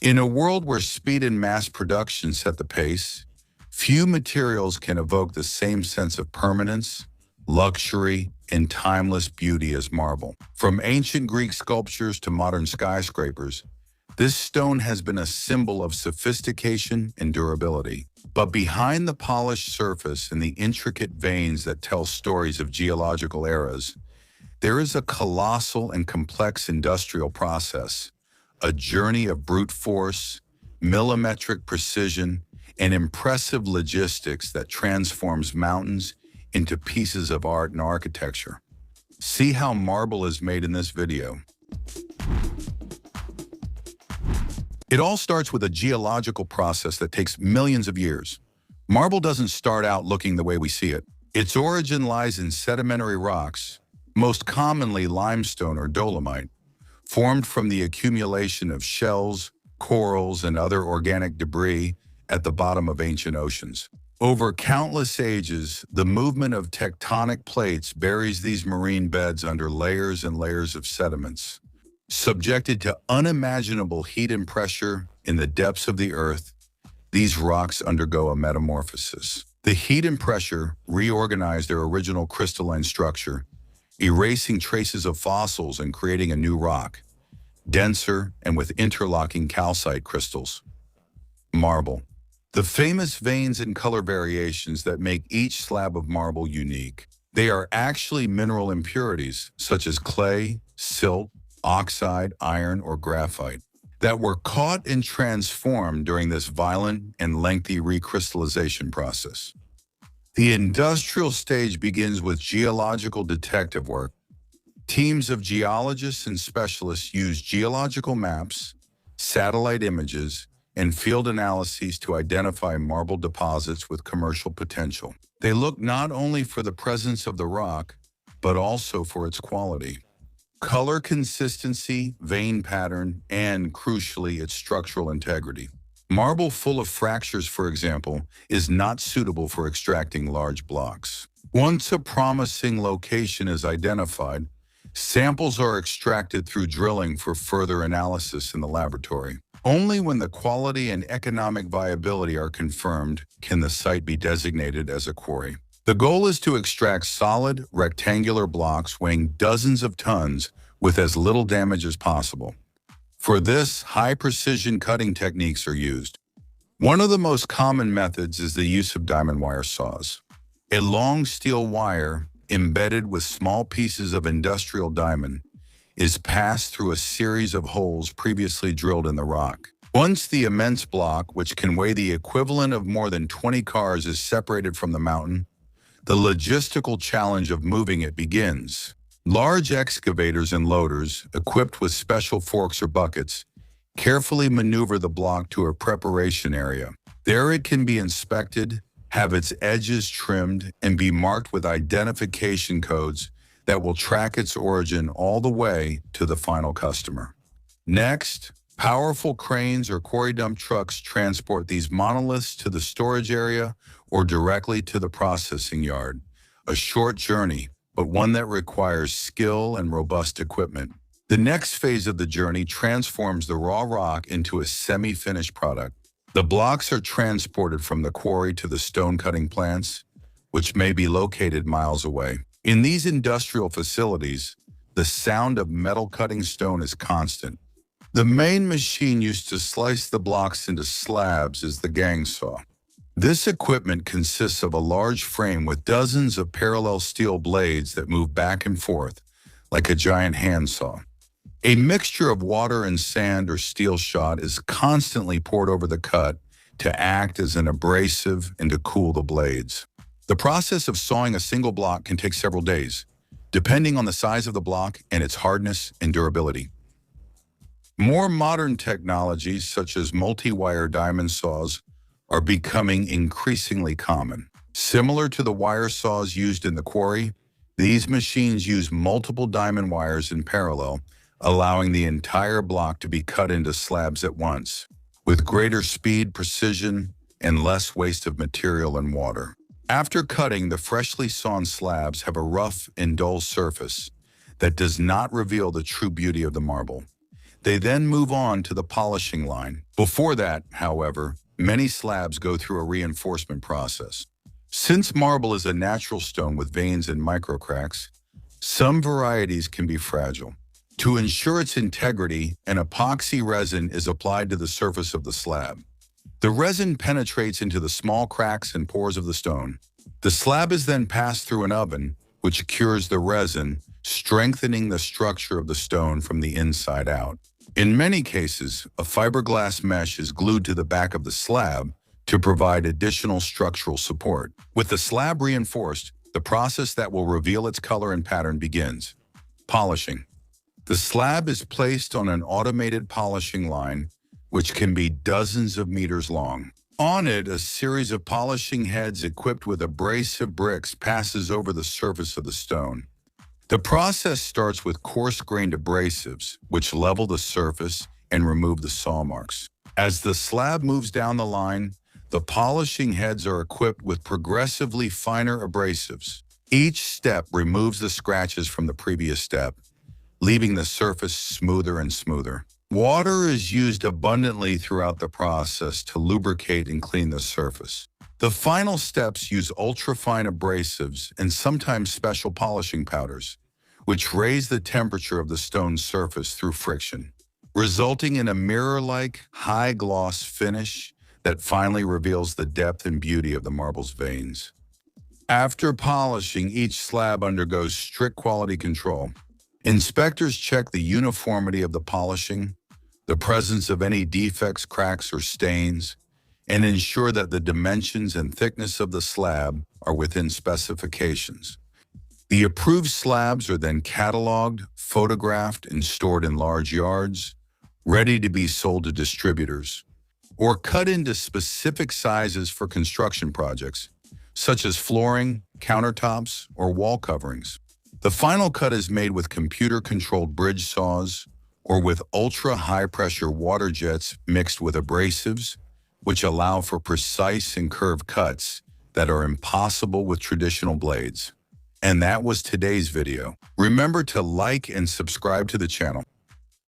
In a world where speed and mass production set the pace, few materials can evoke the same sense of permanence, luxury, and timeless beauty as marble. From ancient Greek sculptures to modern skyscrapers, this stone has been a symbol of sophistication and durability. But behind the polished surface and the intricate veins that tell stories of geological eras, there is a colossal and complex industrial process, a journey of brute force, millimetric precision, and impressive logistics that transforms mountains into pieces of art and architecture. See how marble is made in this video. It all starts with a geological process that takes millions of years. Marble doesn't start out looking the way we see it. Its origin lies in sedimentary rocks, most commonly limestone or dolomite, formed from the accumulation of shells, corals, and other organic debris at the bottom of ancient oceans. Over countless ages, the movement of tectonic plates buries these marine beds under layers and layers of sediments. Subjected to unimaginable heat and pressure in the depths of the earth, these rocks undergo a metamorphosis. The heat and pressure reorganize their original crystalline structure, erasing traces of fossils and creating a new rock, denser and with interlocking calcite crystals. Marble. The famous veins and color variations that make each slab of marble unique. They are actually mineral impurities such as clay, silt, oxide, iron, or graphite that were caught and transformed during this violent and lengthy recrystallization process. The industrial stage begins with geological detective work. Teams of geologists and specialists use geological maps, satellite images, and field analyses to identify marble deposits with commercial potential. They look not only for the presence of the rock, but also for its quality. Color consistency, vein pattern, and, crucially, its structural integrity. Marble full of fractures, for example, is not suitable for extracting large blocks. Once a promising location is identified, samples are extracted through drilling for further analysis in the laboratory. Only when the quality and economic viability are confirmed can the site be designated as a quarry. The goal is to extract solid, rectangular blocks weighing dozens of tons with as little damage as possible. For this, high-precision cutting techniques are used. One of the most common methods is the use of diamond wire saws. A long steel wire, embedded with small pieces of industrial diamond, is passed through a series of holes previously drilled in the rock. Once the immense block, which can weigh the equivalent of more than 20 cars, is separated from the mountain, the logistical challenge of moving it begins. Large excavators and loaders, equipped with special forks or buckets, carefully maneuver the block to a preparation area. There it can be inspected, have its edges trimmed, and be marked with identification codes that will track its origin all the way to the final customer. Next, powerful cranes or quarry dump trucks transport these monoliths to the storage area or directly to the processing yard. A short journey, but one that requires skill and robust equipment. The next phase of the journey transforms the raw rock into a semi-finished product. The blocks are transported from the quarry to the stone-cutting plants, which may be located miles away. In these industrial facilities, the sound of metal cutting stone is constant. The main machine used to slice the blocks into slabs is the gang saw. This equipment consists of a large frame with dozens of parallel steel blades that move back and forth like a giant handsaw. A mixture of water and sand or steel shot is constantly poured over the cut to act as an abrasive and to cool the blades. The process of sawing a single block can take several days, depending on the size of the block and its hardness and durability. More modern technologies, such as multi-wire diamond saws, are becoming increasingly common. Similar to the wire saws used in the quarry, these machines use multiple diamond wires in parallel, allowing the entire block to be cut into slabs at once, with greater speed, precision, and less waste of material and water. After cutting, the freshly sawn slabs have a rough and dull surface that does not reveal the true beauty of the marble. They then move on to the polishing line. Before that, however, many slabs go through a reinforcement process. Since marble is a natural stone with veins and microcracks, some varieties can be fragile. To ensure its integrity, an epoxy resin is applied to the surface of the slab. The resin penetrates into the small cracks and pores of the stone. The slab is then passed through an oven, which cures the resin, strengthening the structure of the stone from the inside out. In many cases, a fiberglass mesh is glued to the back of the slab to provide additional structural support. With the slab reinforced, the process that will reveal its color and pattern begins. Polishing. The slab is placed on an automated polishing line, which can be dozens of meters long. On it, a series of polishing heads equipped with abrasive bricks passes over the surface of the stone. The process starts with coarse-grained abrasives, which level the surface and remove the saw marks. As the slab moves down the line, the polishing heads are equipped with progressively finer abrasives. Each step removes the scratches from the previous step, leaving the surface smoother and smoother. Water is used abundantly throughout the process to lubricate and clean the surface. The final steps use ultrafine abrasives and sometimes special polishing powders, which raise the temperature of the stone's surface through friction, resulting in a mirror-like, high-gloss finish that finally reveals the depth and beauty of the marble's veins. After polishing, each slab undergoes strict quality control. Inspectors check the uniformity of the polishing, the presence of any defects, cracks, or stains, and ensure that the dimensions and thickness of the slab are within specifications. The approved slabs are then cataloged, photographed, and stored in large yards, ready to be sold to distributors, or cut into specific sizes for construction projects, such as flooring, countertops, or wall coverings. The final cut is made with computer-controlled bridge saws or with ultra-high-pressure water jets mixed with abrasives, which allow for precise and curved cuts that are impossible with traditional blades. And that was today's video. Remember to like and subscribe to the channel.